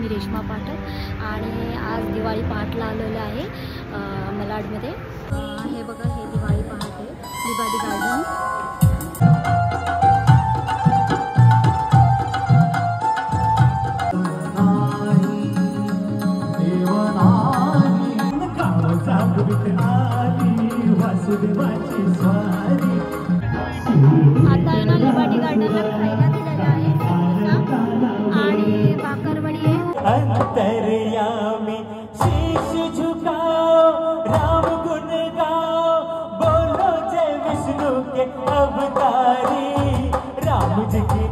मी रेश्मा पाठक आणि आज दिवाळी पहाटला आलेलो आहे मलाडमध्ये। हे बघा, हे दिवाळी पहाट आहे, लिबाडी गार्डन। आता आहे ना लिबाडी गार्डनला खायला दिलेलं आहे आणि भाकरवडी आहे। अंतर्यामी शीश झुकाओ, राम गुण गाओ, बोलो जय विष्णु के अवतारी, राम जी की